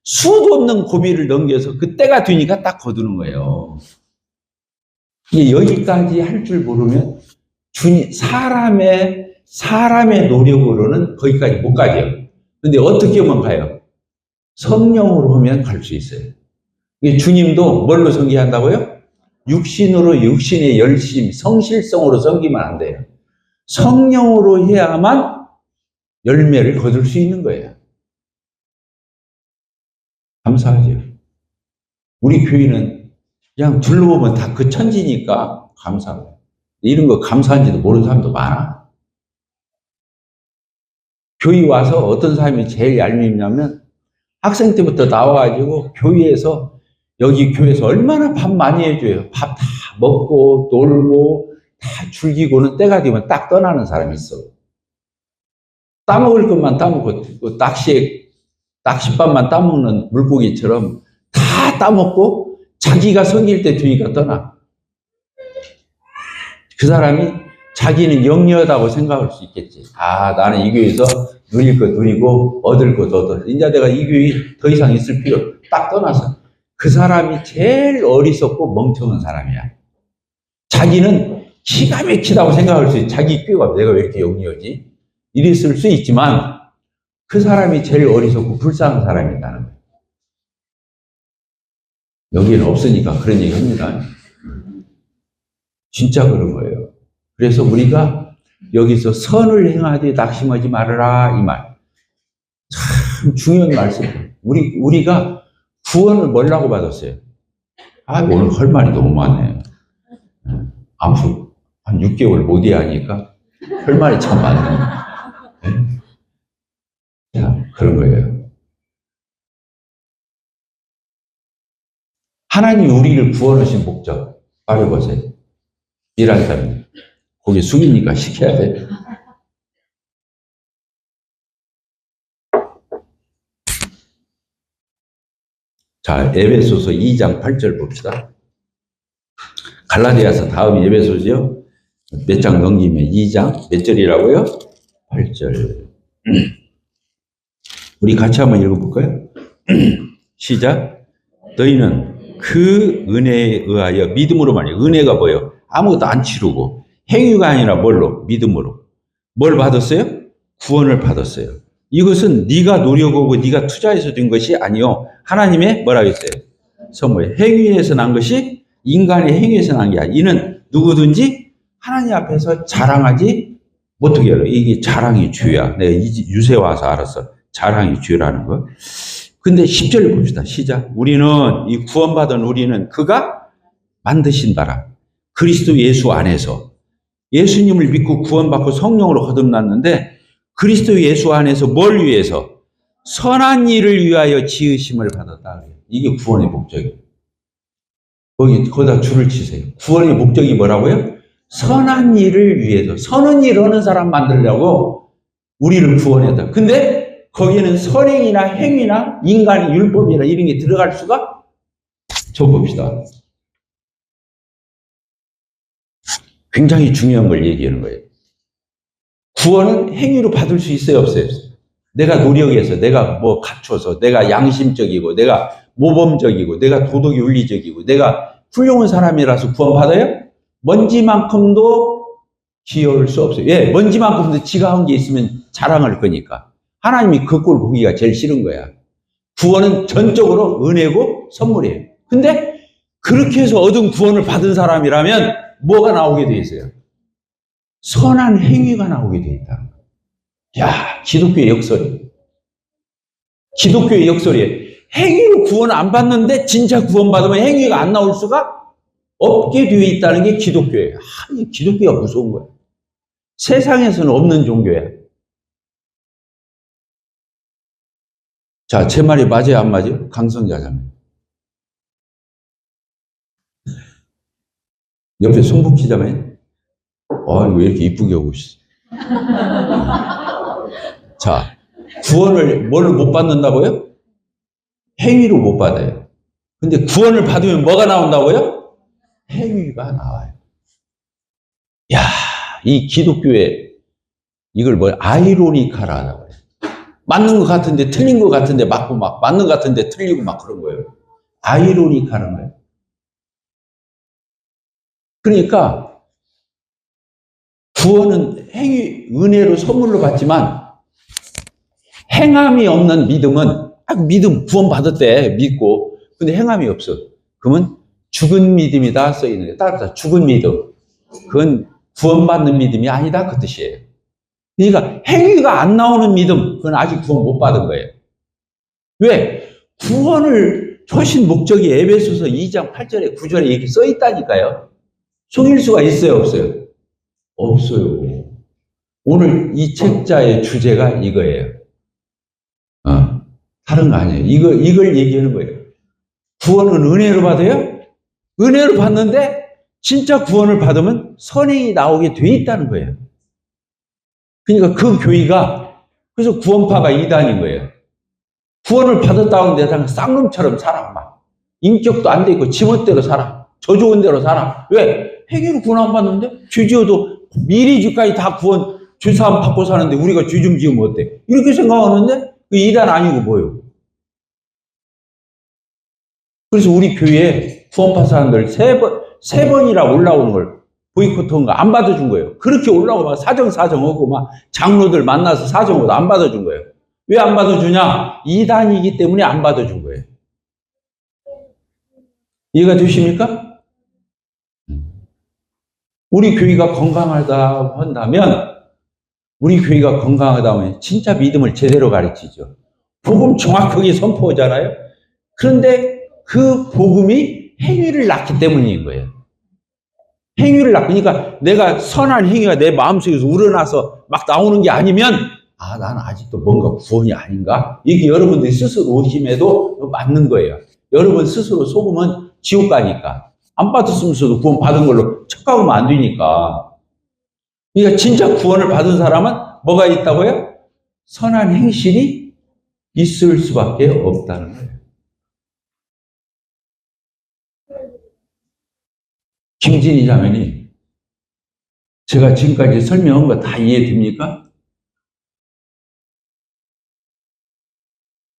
수도 없는 고비를 넘겨서 그때가 되니까 딱 거두는 거예요. 이게 여기까지 할 줄 모르면 사람의 노력으로는 거기까지 못 가죠. 근데 어떻게 하면 가요? 성령으로 하면 갈 수 있어요. 주님도 뭘로 섬기한다고요? 육신으로 육신의 열심, 성실성으로 섬기면 안 돼요. 성령으로 해야만 열매를 거둘 수 있는 거예요. 감사하죠. 우리 교회는 그냥 둘러보면 다 그 천지니까 감사해요. 이런 거 감사한지도 모르는 사람도 많아. 교회 와서 어떤 사람이 제일 얄밉냐면 학생 때부터 나와가지고 여기 교회에서 얼마나 밥 많이 해줘요. 밥 다 먹고 놀고 다 즐기고는 때가 되면 딱 떠나는 사람이 있어. 따먹을 것만 따먹고 낚싯밥만 따먹는 물고기처럼 다 따먹고 자기가 섬길 때 되니까 떠나. 그 사람이 자기는 영리하다고 생각할 수 있겠지. 나는 이 교회에서 누릴 거 누리고 얻을 거 얻어. 이제 내가 이 교회에 더 이상 있을 필요 딱 떠나서. 그 사람이 제일 어리석고 멍청한 사람이야. 자기는 기가 막히다고 생각할 수 있지. 자기 교회가 내가 왜 이렇게 영리하지? 이랬을 수 있지만 그 사람이 제일 어리석고 불쌍한 사람이라는 거예요. 여기는 없으니까 그런 얘기 합니다. 진짜 그런 거예요. 그래서 우리가 여기서 선을 행하되 낙심하지 말아라 이 말. 참 중요한 말씀이에요. 우리가 구원을 뭐라고 받았어요? 오늘 할 말이 너무 많네. 앞으로 한 6개월 못 이해하니까 할 말이 참 많네. 자, 그런 거예요. 하나님이 우리를 구원하신 목적 말해보세요. 일한 사람이 고개 숙이니까 시켜야 돼. 자, 에베소서 2장 8절 봅시다. 갈라디아서 다음 에베소죠. 몇 장 넘기면 2장 몇 절이라고요? 8절. 우리 같이 한번 읽어볼까요? 시작. 너희는 그 은혜에 의하여 믿음으로 말이에요. 은혜가 뭐예요? 아무것도 안 치르고 행위가 아니라 뭘로? 믿음으로. 뭘 받았어요? 구원을 받았어요. 이것은 네가 노력하고 네가 투자해서 된 것이 아니요. 하나님의 뭐라고 했어요? 선물. 행위에서 난 것이 인간의 행위에서 난 게 아니야. 이는 누구든지 하나님 앞에서 자랑하지 못하게 하라. 이게 자랑이 죄야. 내가 유세 와서 알았어. 자랑이 죄라는 거. 근데 10절을 봅시다. 시작. 이 구원받은 우리는 그가 만드신 바라. 그리스도 예수 안에서. 예수님을 믿고 구원받고 성령으로 거듭났는데 그리스도 예수 안에서 뭘 위해서? 선한 일을 위하여 지으심을 받았다. 이게 구원의 목적이에요. 거기다 줄을 치세요. 구원의 목적이 뭐라고요? 선한 일을 위해서. 선한 일 하는 사람 만들려고 우리를 구원했다. 근데 거기에는 선행이나 행위나 인간의 율법이나 이런 게 들어갈 수가? 적어봅시다. 굉장히 중요한 걸 얘기하는 거예요. 구원은 행위로 받을 수 있어요, 없어요? 내가 노력해서, 내가 뭐 갖춰서, 내가 양심적이고, 내가 모범적이고, 내가 도덕이 윤리적이고, 내가 훌륭한 사람이라서 구원받아요? 먼지만큼도 귀여울 수 없어요. 예, 먼지만큼도 지가 한 게 있으면 자랑할 거니까. 하나님이 그 꼴 보기가 제일 싫은 거야. 구원은 전적으로 은혜고 선물이에요. 근데 그렇게 해서 얻은 구원을 받은 사람이라면 뭐가 나오게 돼 있어요? 선한 행위가 나오게 돼 있다. 야, 기독교의 역설이. 기독교의 역설이에요. 행위로 구원 안 받는데 진짜 구원 받으면 행위가 안 나올 수가 없게 되어 있다는 게 기독교예요. 이 기독교가 무서운 거예요. 세상에서는 없는 종교야. 자, 제 말이 맞아요, 안 맞아요? 강성자자매. 옆에 송복희자매. 왜 이렇게 이쁘게 오고 있어? 자, 구원을 뭘 못 받는다고요? 행위로 못 받아요. 근데 구원을 받으면 뭐가 나온다고요? 행위가 나와요. 야, 이 기독교에 이걸 아이로니카라고 해요. 맞는 것 같은데 틀린 것 같은데 맞고 막 맞는 것 같은데 틀리고 막 그런 거예요. 아이로니카는 거예요. 그러니까 구원은 은혜로 선물로 받지만 행함이 없는 믿음은 믿음 구원 받았대 믿고 근데 행함이 없어. 그러면 죽은 믿음이다 써 있는 거예요. 따라서 죽은 믿음. 그건 구원받는 믿음이 아니다 그 뜻이에요. 그러니까 행위가 안 나오는 믿음 그건 아직 구원 못 받은 거예요. 왜? 구원을 하신 목적이 에베소서 2장 8절에 9절에 이렇게 써 있다니까요. 속일 수가 있어요 없어요? 없어요. 오늘 이 책자의 주제가 이거예요. 다른 거 아니에요. 이걸 얘기하는 거예요. 구원은 은혜로 받아요? 은혜로 받는데 진짜 구원을 받으면 선행이 나오게 돼 있다는 거예요. 그러니까 그 교회가 그래서 구원파가 이단인 거예요. 구원을 받았다고 내가 쌍놈처럼 살아. 막 인격도 안 돼 있고 지멋대로 살아. 저 좋은 대로 살아. 왜? 행위로 구원 안 받는데 죄 지어도 미리 지까지 다 구원 죄사함 받고 사는데 우리가 죄 좀 지으면 어때? 이렇게 생각하는데 그 이단 아니고 뭐예요? 그래서 우리 교회에 구원파 사람들 세 번이나 올라오는 걸 보이콧한 거 안 받아준 거예요. 그렇게 올라오고 막 사정하고 막 장로들 만나서 사정하고 안 받아준 거예요. 왜 안 받아주냐? 이단이기 때문에 안 받아준 거예요. 이해가 되십니까? 우리 교회가 건강하다 한다면 우리 교회가 건강하다 하면 진짜 믿음을 제대로 가르치죠. 복음 정확하게 선포하잖아요. 그런데 그 복음이 행위를 낳기 때문인 거예요. 행위를 낳으니까 내가 선한 행위가 내 마음속에서 우러나서 막 나오는 게 아니면 나는 아직도 뭔가 구원이 아닌가? 이게 여러분들이 스스로 의심해도 맞는 거예요. 여러분 스스로 속으면 지옥 가니까. 안 받았으면서도 구원 받은 걸로 착각하면 안 되니까. 그러니까 진짜 구원을 받은 사람은 뭐가 있다고요? 선한 행실이 있을 수밖에 없다는 거예요. 김진희 자매님, 제가 지금까지 설명한 거 다 이해됩니까?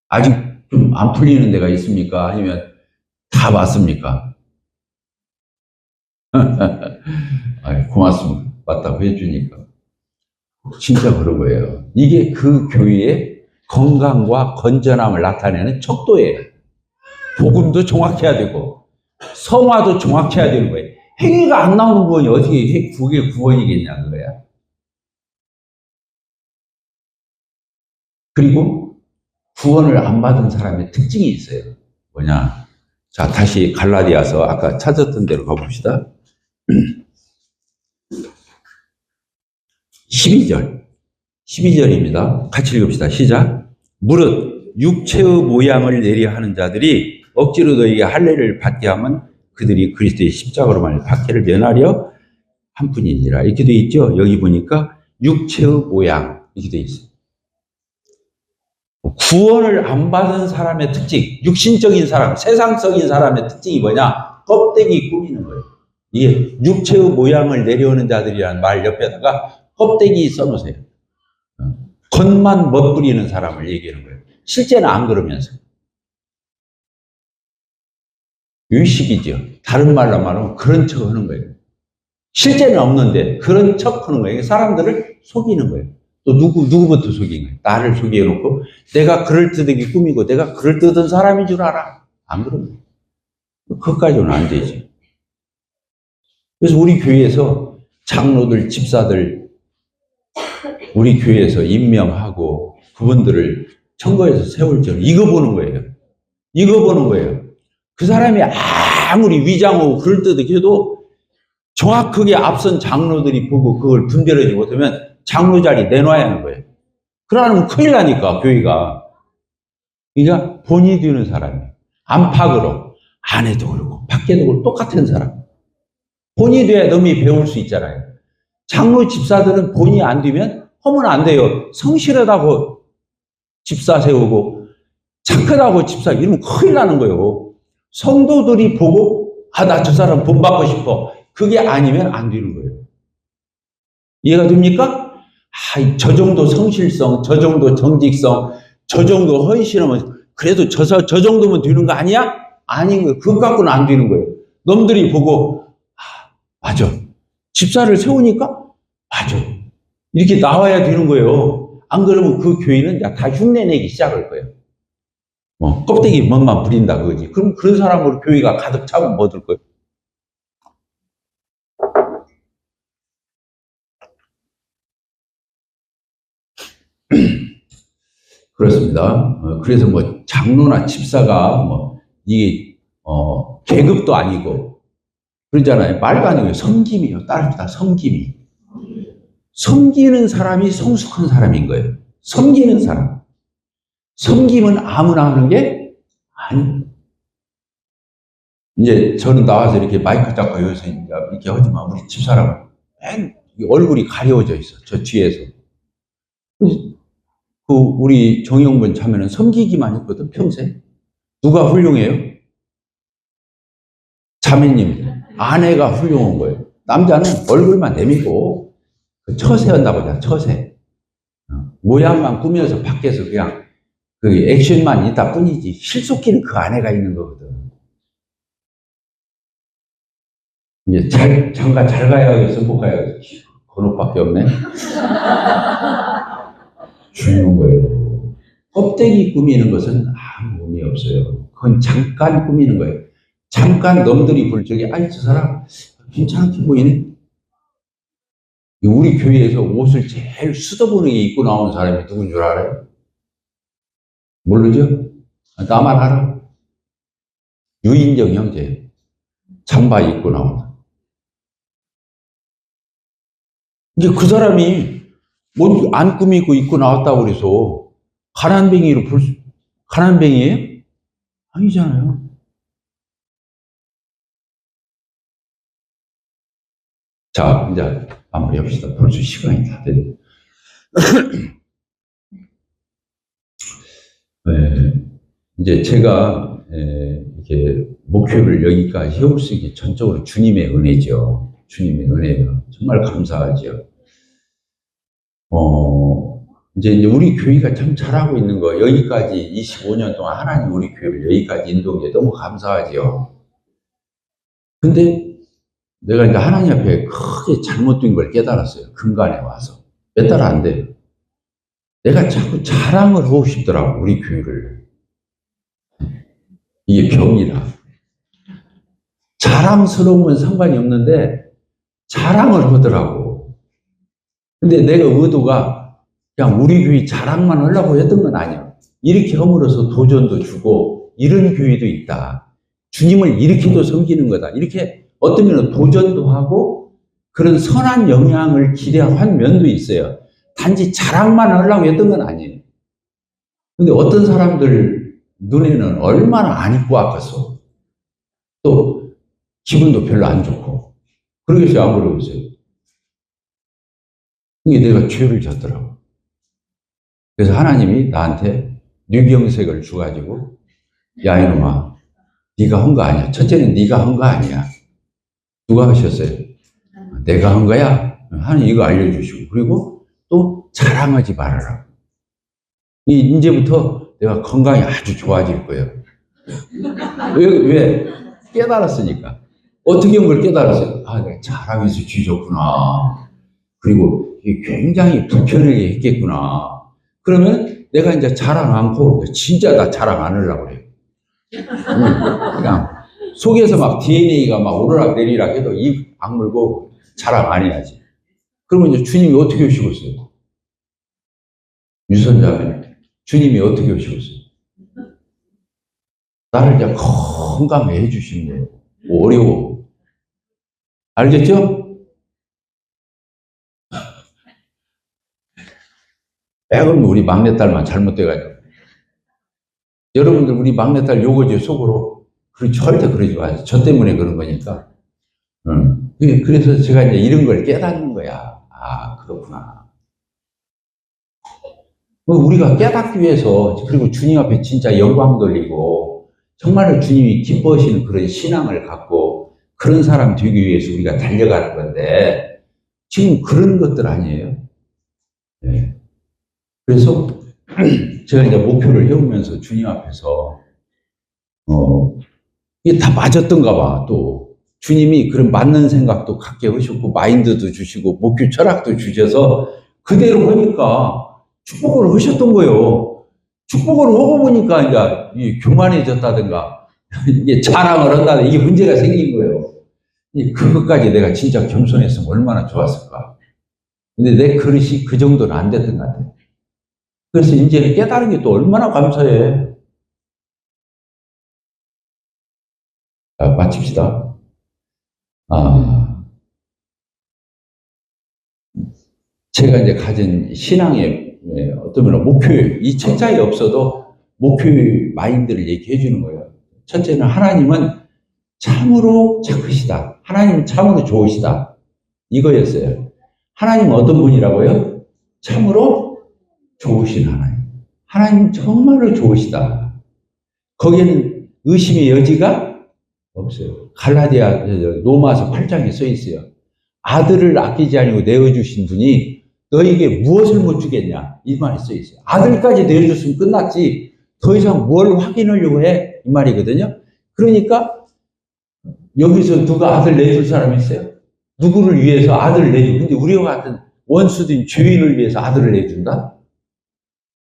아직 좀 안 풀리는 데가 있습니까? 아니면 다 맞습니까? 고맙습니다. 맞다고 해주니까. 진짜 그런 거예요. 이게 그 교회의 건강과 건전함을 나타내는 척도예요. 복음도 정확해야 되고 성화도 정확해야 되는 거예요. 행위가 안 나오는 구원이 어떻게 그게 구원이겠냐 그거야. 그리고 구원을 안 받은 사람의 특징이 있어요. 뭐냐? 자, 다시 갈라디아서 아까 찾았던 대로 가봅시다. 12절입니다. 같이 읽읍시다. 시작. 무릇 육체의 모양을 내려 하는 자들이 억지로 너에게 할례를 받게 하면 그들이 그리스도의 십자가로 말하는 박해를 면하려 한 뿐이니라. 이렇게 되어 있죠. 여기 보니까 육체의 모양 이렇게 되어 있어요. 구원을 안 받은 사람의 특징, 육신적인 사람, 세상적인 사람의 특징이 뭐냐? 껍데기 꾸미는 거예요. 이게 육체의 모양을 내려오는 자들이라는 말 옆에다가 껍데기 써놓으세요. 겉만 멋부리는 사람을 얘기하는 거예요. 실제는 안 그러면서. 의식이죠. 다른 말로 말하면 그런 척 하는 거예요. 실제는 없는데 그런 척 하는 거예요. 사람들을 속이는 거예요. 또 누구부터 속인 거예요? 나를 속여놓고 내가 그럴듯하게 꾸미고 내가 그럴듯한 사람인 줄 알아. 안 그런 거예요. 그것까지는 안 되지. 그래서 우리 교회에서 장로들, 집사들, 우리 교회에서 임명하고 그분들을 청거해서 세울 줄 이거 보는 거예요. 이거 보는 거예요. 그 사람이 아무리 위장하고 그럴듯하게 해도 정확하게 앞선 장로들이 보고 그걸 분별하지 못하면 장로 자리 내놔야 하는 거예요. 그러면 큰일 나니까, 교회가. 그러니까 본이 되는 사람이에요. 안팎으로, 안에도 그렇고, 밖에도 그렇고, 똑같은 사람. 본이 돼야 넘이 배울 수 있잖아요. 장로 집사들은 본이 안 되면 하면 안 돼요. 성실하다고 집사 세우고, 착하다고 집사, 이러면 큰일 나는 거예요. 성도들이 보고, 나 저 사람 본받고 싶어. 그게 아니면 안 되는 거예요. 이해가 됩니까? 저 정도 성실성, 저 정도 정직성, 저 정도 헌신하면 그래도 저 정도면 되는 거 아니야? 아닌 거예요. 그것 갖고는 안 되는 거예요. 놈들이 보고 맞아. 집사를 세우니까 맞아. 이렇게 나와야 되는 거예요. 안 그러면 그 교회는 다 흉내내기 시작할 거예요. 껍데기 멋만 부린다 그거지. 그럼 그런 사람으로 교회가 가득 차면 뭐 될 거예요? 그렇습니다. 그래서 뭐 장로나 집사가 이게 계급도 아니고 그러잖아요. 말도 아니고 섬김이요. 따릅니다. 섬김이. 섬기는 사람이 성숙한 사람인 거예요. 섬기는 사람. 섬김은 아무나 하는 게 아니에요. 이제 저는 나와서 이렇게 마이크 잡고 여기서 이렇게 하지만 우리 집사람은 맨 얼굴이 가려워져 있어. 저 뒤에서. 우리 정영분 자매는 섬기기만 했거든, 평생. 누가 훌륭해요? 자매님, 아내가 훌륭한 거예요. 남자는 얼굴만 내밀고, 처세 한다고 하잖아, 처세. 모양만 꾸며서 밖에서 그냥 그 액션만 있다 뿐이지, 실속기는 그 아내가 있는 거거든. 이제 잠깐 잘 가야겠어, 못 가야겠어. 그놈밖에 없네. 중요한 거예요. 껍데기 꾸미는 것은 아무 의미 없어요. 그건 잠깐 꾸미는 거예요. 잠깐 놈들이 볼 적에 저 사람 괜찮게 보이네. 우리 교회에서 옷을 제일 수더분하게 입고 나오는 사람이 누군 줄 알아요? 모르죠? 나만 알아. 유인정 형제. 잠바 입고 나온다. 이제 그 사람이 뭐 안 꾸미고 입고 나왔다고 그래서 가난뱅이로 가난뱅이에요? 아니잖아요. 자, 이제 마무리합시다. 벌써 시간이 다 됐네. 네, 이제 제가 이렇게 목표를 여기까지 해올 수 있게 전적으로 주님의 은혜죠. 주님의 은혜예요. 정말 감사하죠. 이제 우리 교회가 참 잘하고 있는 거, 여기까지 25년 동안 하나님 우리 교회를 여기까지 인도한 게 너무 감사하죠. 근데 내가 이제 하나님 앞에 크게 잘못된 걸 깨달았어요. 근간에 와서. 몇 달 안 돼요. 내가 자꾸 자랑을 하고 싶더라고, 우리 교회를. 이게 병이라. 자랑스러운 건 상관이 없는데, 자랑을 하더라고. 근데 내가 의도가 그냥 우리 교회 자랑만 하려고 했던 건 아니야. 이렇게 함으로써 도전도 주고, 이런 교회도 있다. 주님을 이렇게도 섬기는 거다. 이렇게 어떤 면은 도전도 하고, 그런 선한 영향을 기대한 면도 있어요. 단지 자랑만 하려고 했던 건 아니에요. 근데 어떤 사람들 눈에는 얼마나 안 입고 아팠어. 또 기분도 별로 안 좋고. 그러겠어요, 안 그러겠어요? 이게 내가 죄를 졌더라고. 그래서 하나님이 나한테 뇌병색을 줘가지고, 야 이놈아, 네가 한 거 아니야. 첫째는 네가 한 거 아니야. 누가 하셨어요? 내가 한 거야. 하나님 이거 알려주시고, 그리고 또 자랑하지 말아라. 이제부터 내가 건강이 아주 좋아질 거예요. 왜? 깨달았으니까. 어떻게 한 걸 깨달았어요? 아, 내가 자랑해서 쥐졌구나. 그리고 굉장히 불편하게 했겠구나. 그러면 내가 이제 자랑 않고, 진짜 나 자랑 안 하려고 그래요. 그냥 속에서 막 DNA가 막 오르락 내리락 해도 입 악물고 자랑 안 해야지. 그러면 이제 주님이 어떻게 오시겠어요? 유선자님, 주님이 어떻게 오시겠어요? 나를 이제 건강해 해주시는 거예요. 어려워. 알겠죠? 빼금 우리 막내딸만 잘못돼가지고. 여러분들 우리 막내딸 요거지 속으로. 절대 그러지 마세요. 저 때문에 그런 거니까. 그래서 제가 이제 이런 걸 깨닫는 거야. 아, 그렇구나. 우리가 깨닫기 위해서, 그리고 주님 앞에 진짜 영광 돌리고, 정말로 주님이 기뻐하시는 그런 신앙을 갖고, 그런 사람 되기 위해서 우리가 달려가는 건데, 지금 그런 것들 아니에요. 네. 그래서 제가 이제 목표를 해오면서 주님 앞에서, 이게 다 맞았던가 봐, 또. 주님이 그런 맞는 생각도 갖게 하셨고, 마인드도 주시고, 목표 철학도 주셔서, 그대로 하니까 축복을 하셨던 거예요. 축복을 하고 보니까 이제 교만해졌다든가, 이게 자랑을 한다든가, 이게 문제가 생긴 거예요. 그것까지 내가 진짜 겸손했으면 얼마나 좋았을까. 근데 내 그릇이 그 정도는 안 됐던 것 같아요. 그래서 이제 깨달은 게 또 얼마나 감사해. 자, 마칩시다. 제가 이제 가진 신앙의 어떤 목표, 이 책자에 없어도 목표 마인드를 얘기해 주는 거예요. 첫째는 하나님은 참으로 착하시다. 하나님은 참으로 좋으시다. 이거였어요. 하나님은 어떤 분이라고요? 참으로 좋으신 하나님. 하나님은 정말로 좋으시다. 거기에는 의심의 여지가 없어요. 갈라디아 로마서 8장에 써 있어요. 아들을 아끼지 아니고 내어주신 분이 너에게 무엇을 못 주겠냐, 이 말이 써 있어요. 아들까지 내어줬으면 끝났지 더 이상 뭘 확인하려고 해, 이 말이거든요. 그러니까 여기서 누가 아들 내줄 사람이 있어요? 누구를 위해서 아들을 내줘? 근데 우리와 같은 원수된 죄인을 위해서 아들을 내준다?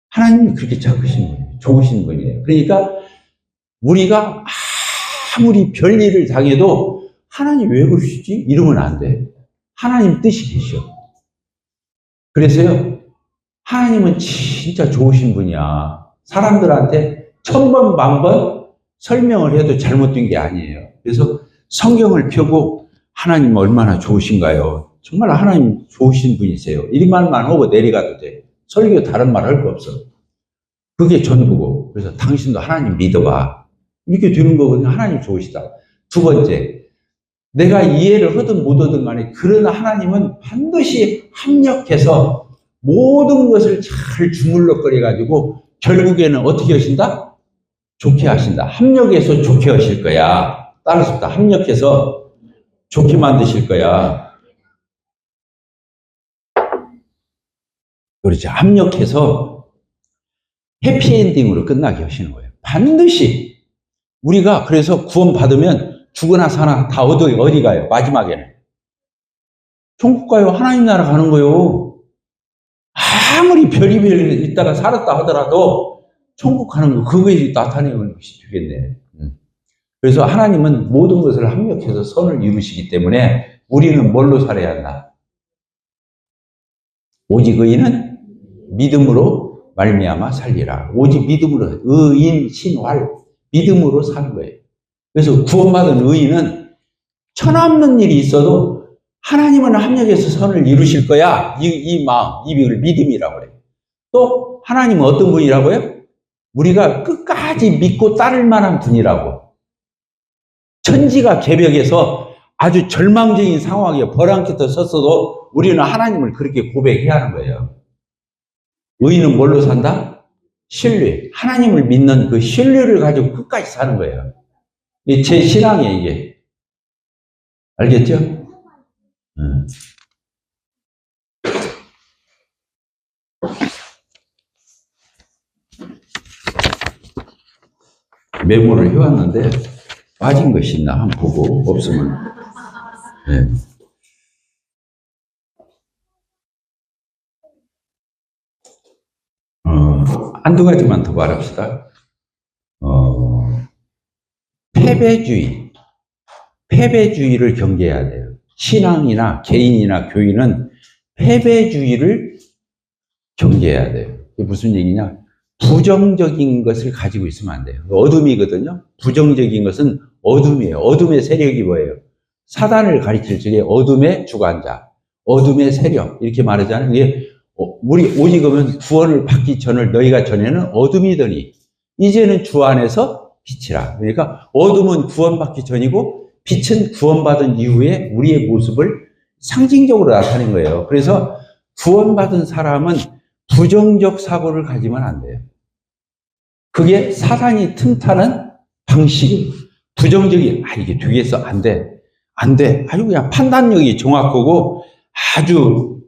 하나님이 그렇게 착하신 분이에요. 좋으신 분이에요. 그러니까 우리가 아무리 별일을 당해도 하나님 왜 그러시지? 이러면 안 돼. 하나님 뜻이 계셔. 그래서요, 하나님은 진짜 좋으신 분이야. 사람들한테 1000번, 1000번 설명을 해도 잘못된 게 아니에요. 그래서 성경을 펴고 하나님 얼마나 좋으신가요? 정말 하나님 좋으신 분이세요. 이 말만 하고 내려가도 돼. 설교 다른 말 할 거 없어. 그게 전부고. 그래서 당신도 하나님 믿어봐. 이렇게 되는 거거든요. 하나님 좋으시다. 두 번째, 내가 이해를 하든 못 하든 간에 그러나 하나님은 반드시 합력해서 모든 것을 잘 주물럭거려 가지고 결국에는 어떻게 하신다? 좋게 하신다. 합력해서 좋게 하실 거야. 따라서 합력해서 좋게 만드실 거야. 그렇지. 합력해서 해피엔딩으로 끝나게 하시는 거예요. 반드시. 우리가 그래서 구원 받으면 죽으나 사나 다 어디 가요? 마지막에는. 천국 가요. 하나님 나라 가는 거요. 아무리 별의별 있다가 살았다 하더라도 천국 가는 거, 그거에 나타내는 것이 되겠네. 그래서 하나님은 모든 것을 합력해서 선을 이루시기 때문에 우리는 뭘로 살아야 한다? 오직 의인은 믿음으로 말미암아 살리라. 오직 믿음으로, 의인 신활, 믿음으로 사는 거예요. 그래서 구원받은 의인은 천없는 일이 있어도 하나님은 합력해서 선을 이루실 거야. 이 마음, 이걸 믿음이라고 그래요. 또 하나님은 어떤 분이라고요? 우리가 끝까지 믿고 따를 만한 분이라고. 천지가 개벽해서 아주 절망적인 상황에 벼랑끝에 섰어도 우리는 하나님을 그렇게 고백해야 하는 거예요. 의인은 뭘로 산다? 신뢰. 하나님을 믿는 그 신뢰를 가지고 끝까지 사는 거예요. 제 신앙이에요, 이게. 알겠죠? 메모를 해왔는데 빠진 것이 있나 한번 보고 없으면 네. 한두 가지만 더 말합시다. 패배주의를 경계해야 돼요. 신앙이나 개인이나 교인은 패배주의를 경계해야 돼요. 이게 무슨 얘기냐? 부정적인 것을 가지고 있으면 안 돼요. 어둠이거든요. 부정적인 것은 어둠이에요. 어둠의 세력이 뭐예요? 사단을 가리킬 적에 어둠의 주관자, 어둠의 세력 이렇게 말하잖아요. 이게 우리 오직 그러면 구원을 받기 전을 너희가 전에는 어둠이더니 이제는 주 안에서 빛이라. 그러니까 어둠은 구원받기 전이고 빛은 구원받은 이후에 우리의 모습을 상징적으로 나타낸 거예요. 그래서 구원받은 사람은 부정적 사고를 가지면 안 돼요. 그게 사단이 틈타는 방식이 부정적인, 이게 되겠어, 안 돼. 아주 그냥 판단력이 정확하고 아주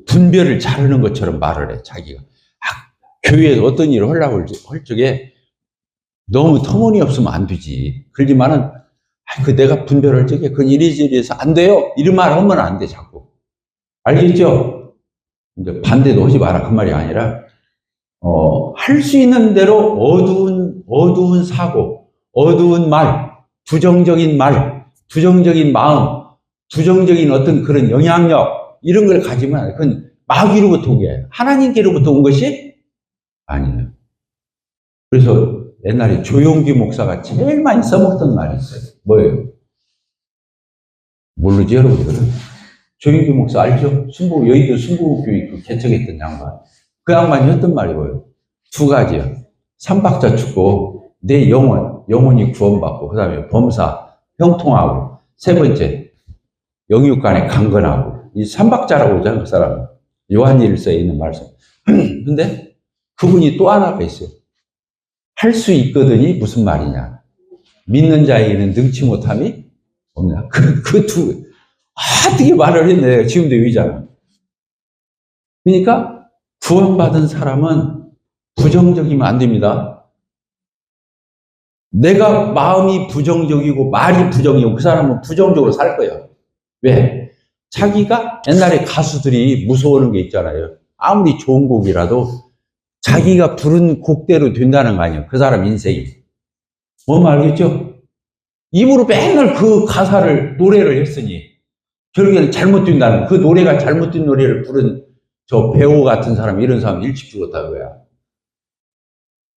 분별을 잘하는 것처럼 말을 해, 자기가. 교회에서 어떤 일을 하려고 할 적에 너무 터무니없으면 안 되지. 그러지만은, 내가 분별할 적에 그건 이리저리해서 안 돼요. 이런 말 하면 안 돼, 자꾸. 알겠죠? 이제 반대도 하지 마라. 그 말이 아니라, 할 수 있는 대로 어두운 사고, 어두운 말, 부정적인 마음, 부정적인 어떤 그런 영향력, 이런 걸 가지면 안 돼. 그건 마귀로부터 온 게 하나님께로부터 온 것이 아니에요. 그래서 옛날에 조용기 목사가 제일 많이 써먹던 말이 있어요. 뭐예요? 모르지, 여러분들은? 조용기 목사 알죠? 여의도 순부교육 개척했던 양반. 그 양반이 했던 말이 뭐예요? 두 가지요. 삼박자 축고, 내 영혼이 구원받고, 그 다음에 범사, 형통하고, 세 번째, 영육간에 강건하고. 이 삼박자라고 하잖아요, 그 사람은. 요한일서에 있는 말씀. 근데 그분이 또 하나가 있어요. 할 수 있거든이 무슨 말이냐. 믿는 자에게는 능치 못함이 없냐. 어떻게 말을 했네. 지금도 여기잖아. 그러니까 구원받은 사람은 부정적이면 안 됩니다. 내가 마음이 부정적이고 말이 부정이고 그 사람은 부정적으로 살 거예요. 왜? 자기가 옛날에 가수들이 무서워하는 게 있잖아요. 아무리 좋은 곡이라도 자기가 부른 곡대로 된다는 거 아니에요. 그 사람 인생이. 뭔 말겠죠? 입으로 맨날 그 가사를 노래를 했으니 결국에는 잘못된다는 그 노래가 잘못된 노래를 부른 저 배우 같은 사람 이런 사람 일찍 죽었다는 거야.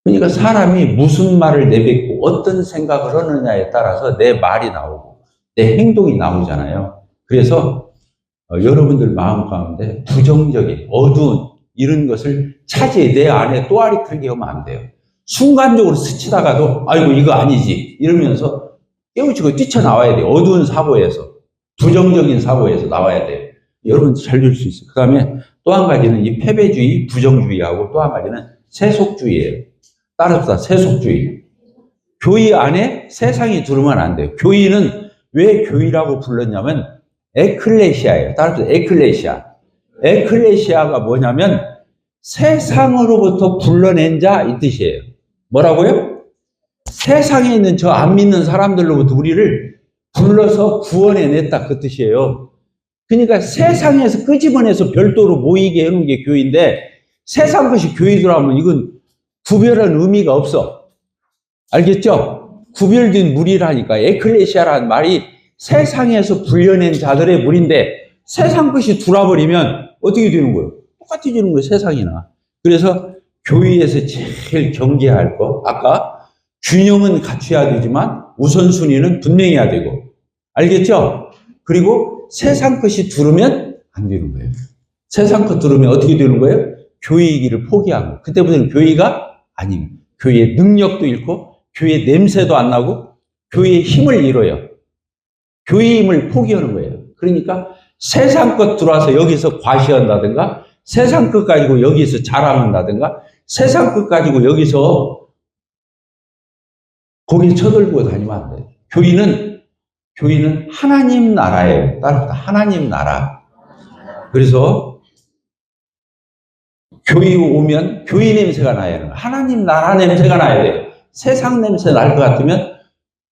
그러니까 사람이 무슨 말을 내뱉고 어떤 생각을 하느냐에 따라서 내 말이 나오고 내 행동이 나오잖아요. 그래서 여러분들 마음 가운데 부정적인 어두운 이런 것을 차지해 내 안에 또아리 틀게 하면 안 돼요. 순간적으로 스치다가도 아이고 이거 아니지 이러면서 깨우치고 뛰쳐나와야 돼요. 어두운 사고에서 부정적인 사고에서 나와야 돼요. 여러분 잘 될 수 있어요. 그 다음에 또 한 가지는 이 패배주의, 부정주의하고 또 한 가지는 세속주의예요. 따라서 세속주의. 교회 안에 세상이 들어오면 안 돼요. 교회는 왜 교회라고 불렀냐면 에클레시아예요. 따라서 에클레시아. 에클레시아가 뭐냐면 세상으로부터 불러낸 자 이 뜻이에요. 뭐라고요? 세상에 있는 저 안 믿는 사람들로부터 우리를 불러서 구원해냈다 그 뜻이에요. 그러니까 세상에서 끄집어내서 별도로 모이게 해놓은 게 교회인데 세상 것이 교회더라면 이건 구별한 의미가 없어. 알겠죠? 구별된 무리라니까. 에클레시아라는 말이 세상에서 불려낸 자들의 무리인데 세상 것이 돌아버리면 어떻게 되는 거예요? 똑같아지는 거예요, 세상이나. 그래서 교회에서 제일 경계해야 할 거, 아까 균형은 갖춰야 되지만 우선순위는 분명해야 되고, 알겠죠? 그리고 세상 것이 들으면 안 되는 거예요. 세상 것 들으면 어떻게 되는 거예요? 교회이기를 포기하고, 그때부터는 교회가 아니에요. 교회의 능력도 잃고, 교회의 냄새도 안 나고, 교회의 힘을 잃어요. 교회의 힘을 포기하는 거예요. 그러니까 세상 것 들어와서 여기서 과시한다든가, 세상 것 가지고 여기서 자랑한다든가, 세상 것 가지고 여기서 고개 쳐들고 다니면 안 돼요. 교회는 하나님 나라예요. 따라서 하나님 나라. 그래서 교회에 오면 교회 냄새가 나야 해요. 하나님 나라 냄새가 나야 돼요. 세상 냄새 날 것 같으면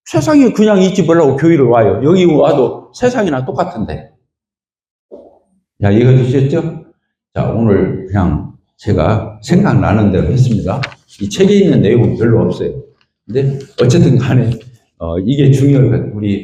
세상에 그냥 있지 말라고 교회를 와요. 여기 와도 세상이나 똑같은데. 야, 이거 드셨죠? 자, 오늘 그냥 제가 생각나는 대로 했습니다. 이 책에 있는 내용은 별로 없어요. 근데 어쨌든 간에 이게 중요해요. 우리